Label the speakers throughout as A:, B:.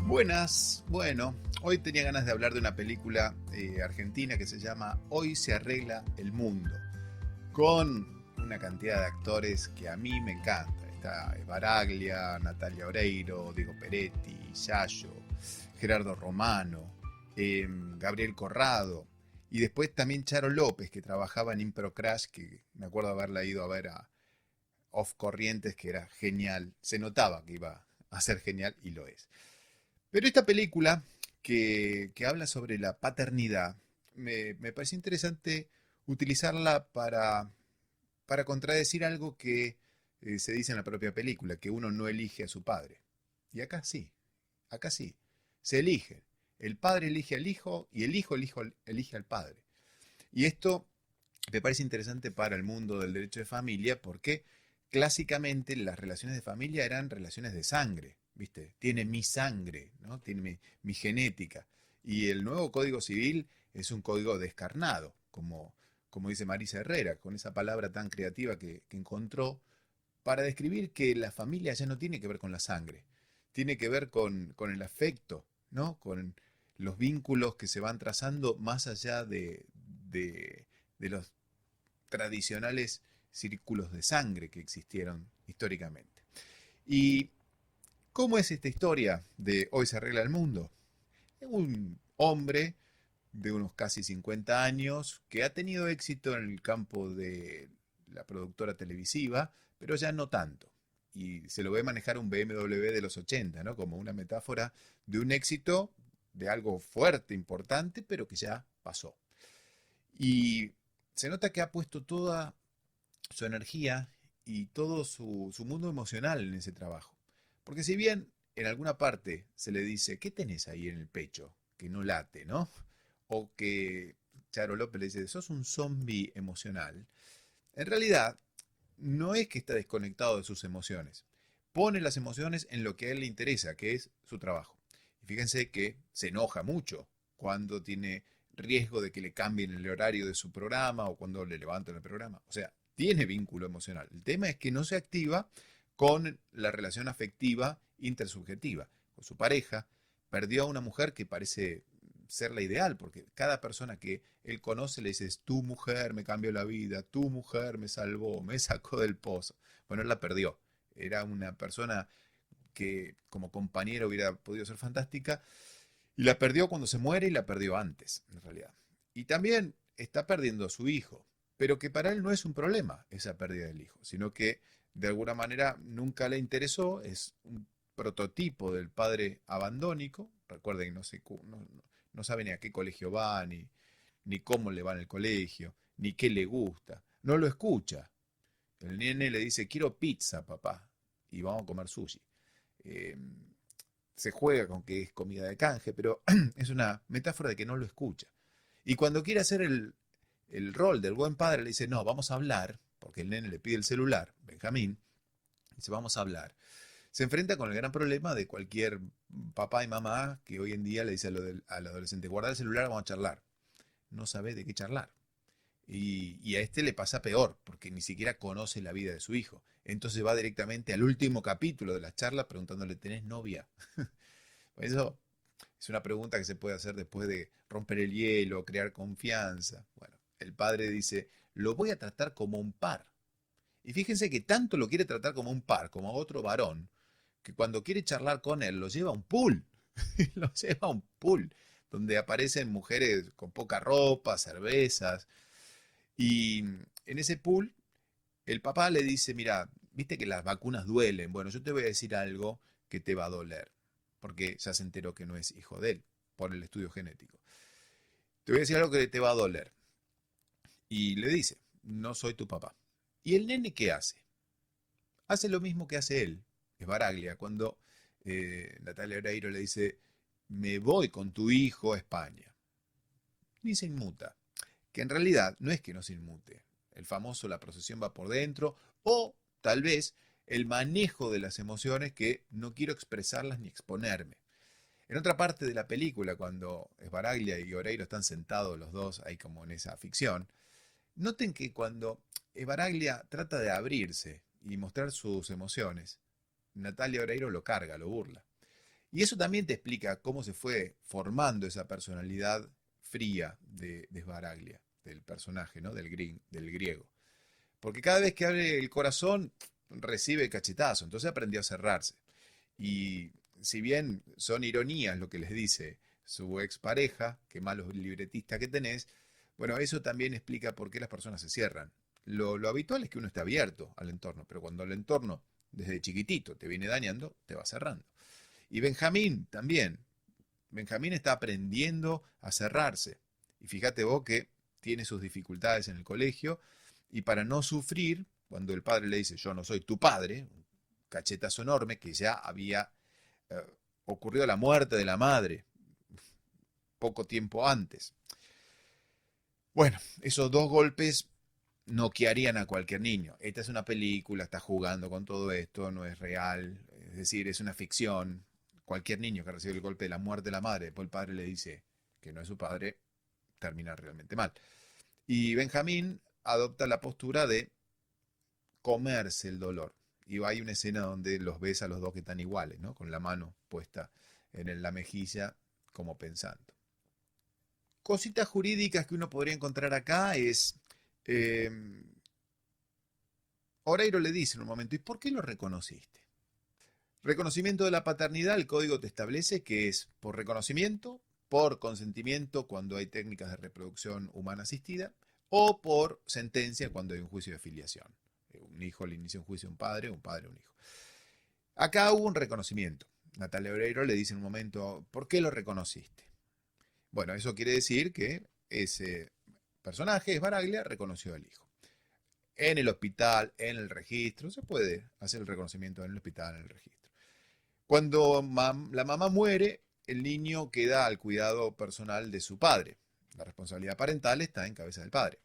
A: Buenas, bueno, hoy tenía ganas de hablar de una película argentina que se llama Hoy se arregla el mundo, con una cantidad de actores que a mí me encanta. Está Baraglia, Natalia Oreiro, Diego Peretti, Yayo, Gerardo Romano, Gabriel Corrado, y después también Charo López, que trabajaba en Impro Crash, que me acuerdo haberla ido a ver a Off Corrientes, que era genial. Se notaba que iba a ser genial y lo es. Pero esta película que habla sobre la paternidad, me parece interesante utilizarla para contradecir algo que se dice en la propia película, que uno no elige a su padre. Y acá sí, se elige. El padre elige al hijo y el hijo elige al padre. Y esto me parece interesante para el mundo del derecho de familia porque clásicamente las relaciones de familia eran relaciones de sangre, ¿viste? Tiene mi sangre, ¿no? Tiene mi genética. Y el nuevo Código Civil es un código descarnado, como dice Marisa Herrera, con esa palabra tan creativa que encontró para describir que la familia ya no tiene que ver con la sangre, tiene que ver con el afecto, ¿no? Con los vínculos que se van trazando más allá de los tradicionales círculos de sangre que existieron históricamente. ¿Y cómo es esta historia de Hoy se arregla el mundo? Un hombre de unos casi 50 años que ha tenido éxito en el campo de la productora televisiva, pero ya no tanto. Y se lo ve manejar un BMW de los 80, ¿no? Como una metáfora de un éxito, de algo fuerte, importante, pero que ya pasó. Y se nota que ha puesto toda su energía y todo su mundo emocional en ese trabajo. Porque si bien en alguna parte se le dice, ¿qué tenés ahí en el pecho? Que no late, ¿no? O que Charo López le dice, sos un zombie emocional. En realidad, no es que está desconectado de sus emociones. Pone las emociones en lo que a él le interesa, que es su trabajo. Y fíjense que se enoja mucho cuando tiene riesgo de que le cambien el horario de su programa o cuando le levanten el programa. O sea, tiene vínculo emocional. El tema es que no se activa con la relación afectiva intersubjetiva, con su pareja. Perdió a una mujer que parece ser la ideal, porque cada persona que él conoce le dice, tu mujer me cambió la vida, tu mujer me salvó, me sacó del pozo. Bueno, él la perdió. Era una persona que como compañera hubiera podido ser fantástica y la perdió cuando se muere y la perdió antes, en realidad. Y también está perdiendo a su hijo, pero que para él no es un problema esa pérdida del hijo, sino que de alguna manera nunca le interesó, es un prototipo del padre abandónico. Recuerden, no sabe ni a qué colegio va, ni cómo le va en el colegio, ni qué le gusta. No lo escucha. El nene le dice, quiero pizza, papá, y vamos a comer sushi. Eh, Se juega con que es comida de canje, pero es una metáfora de que no lo escucha. Y cuando quiere hacer el rol del buen padre, le dice, no, vamos a hablar, porque el nene le pide el celular, Benjamín, dice, vamos a hablar. Se enfrenta con el gran problema de cualquier papá y mamá que hoy en día le dice al adolescente, guarda el celular, vamos a charlar. No sabe de qué charlar. Y a este le pasa peor, porque ni siquiera conoce la vida de su hijo. Entonces va directamente al último capítulo de la charla preguntándole, ¿tenés novia? Eso es una pregunta que se puede hacer después de romper el hielo, crear confianza. Bueno, el padre dice, lo voy a tratar como un par. Y fíjense que tanto lo quiere tratar como un par, como a otro varón, que cuando quiere charlar con él lo lleva a un pool. Lo lleva a un pool, donde aparecen mujeres con poca ropa, cervezas. Y en ese pool, el papá le dice, mira, viste que las vacunas duelen. Bueno, yo te voy a decir algo que te va a doler, porque ya se enteró que no es hijo de él por el estudio genético. Te voy a decir algo que te va a doler. Y le dice, no soy tu papá. ¿Y el nene qué hace? Hace lo mismo que hace él, es Baraglia, cuando Natalia Oreiro le dice, me voy con tu hijo a España. Ni se inmuta. Que en realidad no es que no se inmute. El famoso la procesión va por dentro o tal vez el manejo de las emociones que no quiero expresarlas ni exponerme. En otra parte de la película, cuando Esbaraglia y Oreiro están sentados los dos ahí como en esa ficción, noten que cuando Esbaraglia trata de abrirse y mostrar sus emociones, Natalia Oreiro lo carga, lo burla. Y eso también te explica cómo se fue formando esa personalidad fría de Sbaraglia, del personaje, ¿no? Del griego. Porque cada vez que abre el corazón, recibe cachetazo, entonces aprendió a cerrarse. Y si bien son ironías lo que les dice su expareja, qué malos libretistas que tenés, bueno, eso también explica por qué las personas se cierran. Lo habitual es que uno esté abierto al entorno, pero cuando el entorno desde chiquitito te viene dañando, te va cerrando. Y Benjamín también. Benjamín está aprendiendo a cerrarse. Y fíjate vos que tiene sus dificultades en el colegio y para no sufrir, cuando el padre le dice, yo no soy tu padre, un cachetazo enorme que ya había eh, ocurrido la muerte de la madre poco tiempo antes. Bueno, esos dos golpes noquearían a cualquier niño. Esta es una película, está jugando con todo esto, no es real, es decir, es una ficción. Cualquier niño que recibe el golpe de la muerte de la madre, después el padre le dice que no es su padre, termina realmente mal. Y Benjamín adopta la postura de comerse el dolor. Y hay una escena donde los ves a los dos que están iguales, ¿no? Con la mano puesta en la mejilla, como pensando. Cositas jurídicas que uno podría encontrar acá es, eh, Oreiro le dice en un momento, ¿y por qué lo reconociste? Reconocimiento de la paternidad, el código te establece que es por reconocimiento, por consentimiento cuando hay técnicas de reproducción humana asistida, o por sentencia cuando hay un juicio de filiación. Un hijo le inicia un juicio a un padre a un hijo. Acá hubo un reconocimiento. Natalia Oreiro le dice en un momento, ¿por qué lo reconociste? Bueno, eso quiere decir que ese personaje, Sbaraglia, reconoció al hijo. En el hospital, en el registro, se puede hacer el reconocimiento en el hospital, en el registro. Cuando la mamá muere, el niño queda al cuidado personal de su padre. La responsabilidad parental está en cabeza del padre.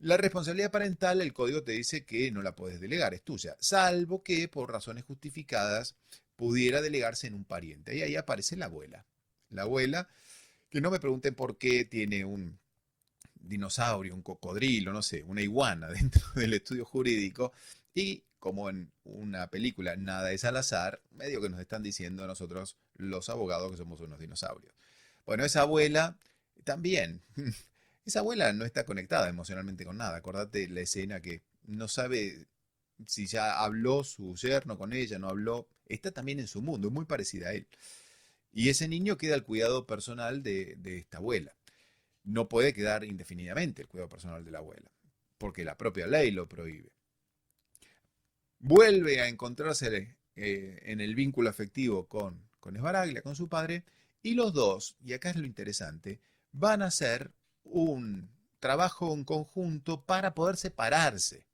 A: La responsabilidad parental, el código te dice que no la puedes delegar, es tuya, salvo que por razones justificadas pudiera delegarse en un pariente. Y ahí aparece la abuela. La abuela, que no me pregunten por qué tiene un dinosaurio, un cocodrilo, no sé, una iguana dentro del estudio jurídico. Y como en una película nada es al azar, medio que nos están diciendo a nosotros los abogados que somos unos dinosaurios. Bueno, esa abuela también. Esa abuela no está conectada emocionalmente con nada. Acordate la escena que no sabe si ya habló su yerno con ella, no habló. Está también en su mundo, es muy parecida a él. Y ese niño queda al cuidado personal de esta abuela. No puede quedar indefinidamente el cuidado personal de la abuela, porque la propia ley lo prohíbe. Vuelve a encontrarse en el vínculo afectivo con Sbaraglia, con su padre, y los dos, y acá es lo interesante, van a hacer un trabajo en conjunto para poder separarse.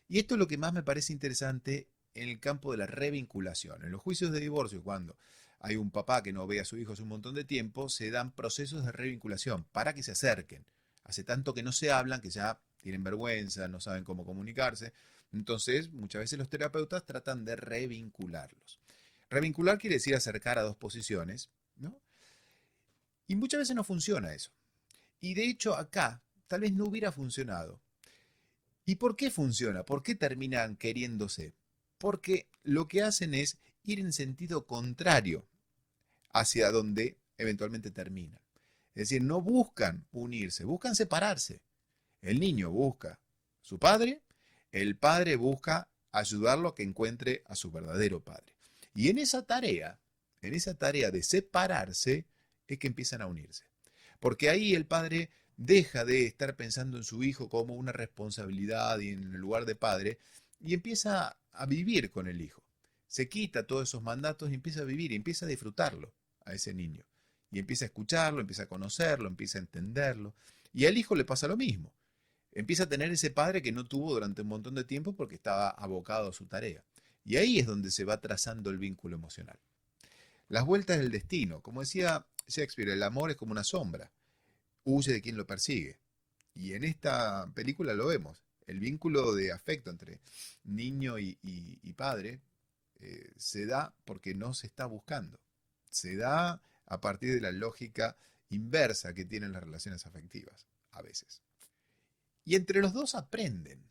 A: Y esto es lo que más me parece interesante en el campo de la revinculación. En los juicios de divorcio, cuando hay un papá que no ve a su hijo hace un montón de tiempo, se dan procesos de revinculación para que se acerquen. Hace tanto que no se hablan que ya tienen vergüenza, no saben cómo comunicarse. Entonces, muchas veces los terapeutas tratan de revincularlos. Revincular quiere decir acercar a dos posiciones, ¿no? Y muchas veces no funciona eso. Y de hecho acá tal vez no hubiera funcionado. ¿Y por qué funciona? ¿Por qué terminan queriéndose? Porque lo que hacen es ir en sentido contrario hacia donde eventualmente terminan. Es decir, no buscan unirse, buscan separarse. El niño busca a su padre, el padre busca ayudarlo a que encuentre a su verdadero padre. Y en esa tarea de separarse, es que empiezan a unirse. Porque ahí el padre deja de estar pensando en su hijo como una responsabilidad y en el lugar de padre y empieza a vivir con el hijo. Se quita todos esos mandatos y empieza a vivir y empieza a disfrutarlo a ese niño. Y empieza a escucharlo, empieza a conocerlo, empieza a entenderlo. Y al hijo le pasa lo mismo. Empieza a tener ese padre que no tuvo durante un montón de tiempo porque estaba abocado a su tarea. Y ahí es donde se va trazando el vínculo emocional. Las vueltas del destino. Como decía Shakespeare, el amor es como una sombra. Huye de quien lo persigue. Y en esta película lo vemos. El vínculo de afecto entre niño y padre se da porque no se está buscando. Se da a partir de la lógica inversa que tienen las relaciones afectivas, a veces. Y entre los dos aprenden.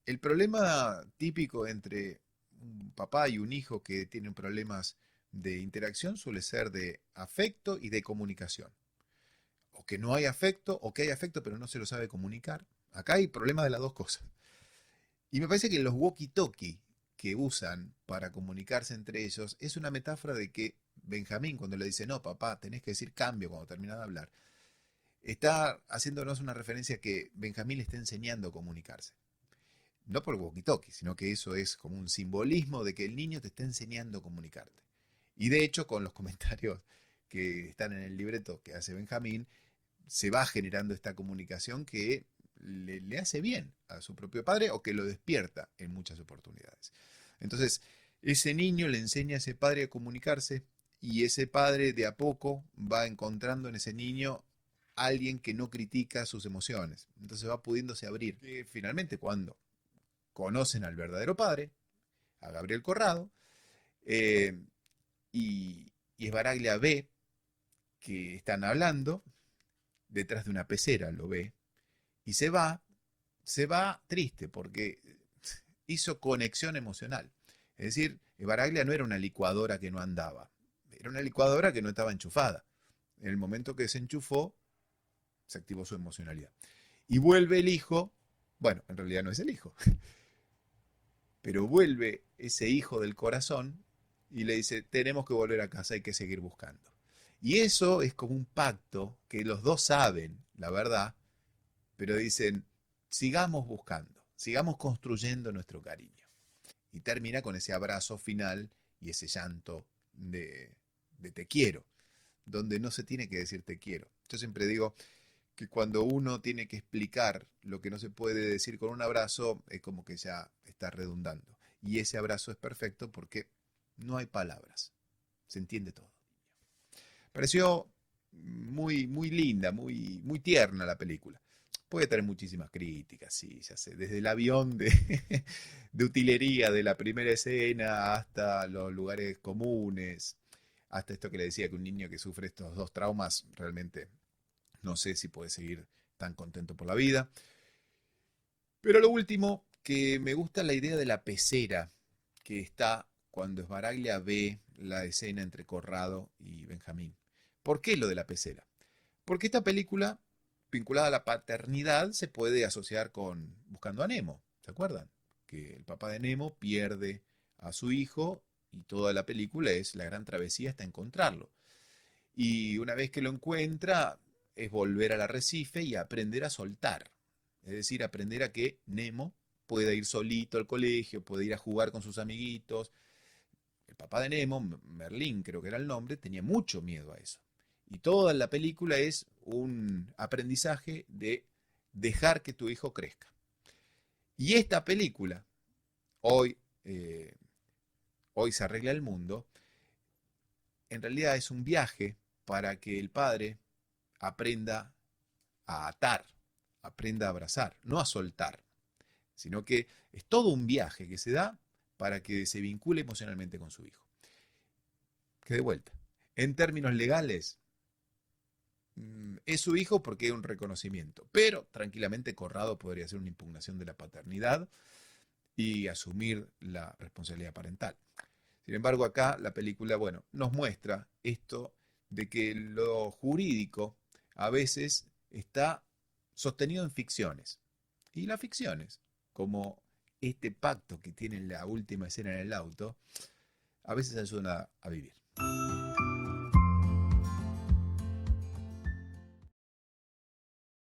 A: El problema típico entre un papá y un hijo que tienen problemas de interacción suele ser de afecto y de comunicación. O que no hay afecto, o que hay afecto pero no se lo sabe comunicar. Acá hay problemas de las dos cosas. Y me parece que los walkie-talkie que usan para comunicarse entre ellos es una metáfora de que Benjamín, cuando le dice, no, papá, tenés que decir cambio cuando termina de hablar, está haciéndonos una referencia que Benjamín le está enseñando a comunicarse. No por walkie-talkie, sino que eso es como un simbolismo de que el niño te está enseñando a comunicarte. Y de hecho, con los comentarios que están en el libreto que hace Benjamín, se va generando esta comunicación que le hace bien a su propio padre o que lo despierta en muchas oportunidades. Entonces, ese niño le enseña a ese padre a comunicarse y ese padre de a poco va encontrando en ese niño alguien que no critica sus emociones. Entonces va pudiéndose abrir. Y finalmente, cuando conocen al verdadero padre, a Gabriel Corrado, eh, y Esbaraglia ve que están hablando, detrás de una pecera lo ve, y se va triste porque hizo conexión emocional. Es decir, Esbaraglia no era una licuadora que no andaba, era una licuadora que no estaba enchufada. En el momento que se enchufó, se activó su emocionalidad. Y vuelve el hijo, bueno, en realidad no es el hijo, pero vuelve ese hijo del corazón y le dice, tenemos que volver a casa, hay que seguir buscando. Y eso es como un pacto que los dos saben, la verdad, pero dicen, sigamos buscando, sigamos construyendo nuestro cariño. Y termina con ese abrazo final y ese llanto de te quiero, donde no se tiene que decir te quiero. Yo siempre digo que cuando uno tiene que explicar lo que no se puede decir con un abrazo, es como que ya está redundando. Y ese abrazo es perfecto porque no hay palabras, se entiende todo. Pareció muy linda, muy tierna la película. Puede tener muchísimas críticas, sí, ya sé, desde el avión de utilería de la primera escena hasta los lugares comunes, hasta esto que le decía que un niño que sufre estos dos traumas realmente no sé si puede seguir tan contento por la vida. Pero lo último, que me gusta la idea de la pecera que está cuando Esbaraglia ve la escena entre Corrado y Benjamín. ¿Por qué lo de la pecera? Porque esta película, vinculada a la paternidad, se puede asociar con Buscando a Nemo. ¿Se acuerdan? Que el papá de Nemo pierde a su hijo y toda la película es la gran travesía hasta encontrarlo. Y una vez que lo encuentra, es volver al arrecife y aprender a soltar. Es decir, aprender a que Nemo pueda ir solito al colegio, puede ir a jugar con sus amiguitos. El papá de Nemo, Merlín creo que era el nombre, tenía mucho miedo a eso. Y toda la película es un aprendizaje de dejar que tu hijo crezca. Y esta película, hoy, eh, hoy se arregla el mundo, en realidad es un viaje para que el padre aprenda a atar, aprenda a abrazar, no a soltar, sino que es todo un viaje que se da para que se vincule emocionalmente con su hijo. Que de vuelta, en términos legales, es su hijo porque es un reconocimiento, pero tranquilamente Corrado podría hacer una impugnación de la paternidad y asumir la responsabilidad parental. Sin embargo, acá la película, bueno, nos muestra esto de que lo jurídico a veces está sostenido en ficciones. Y las ficciones, como este pacto que tiene en la última escena en el auto, a veces ayudan a vivir.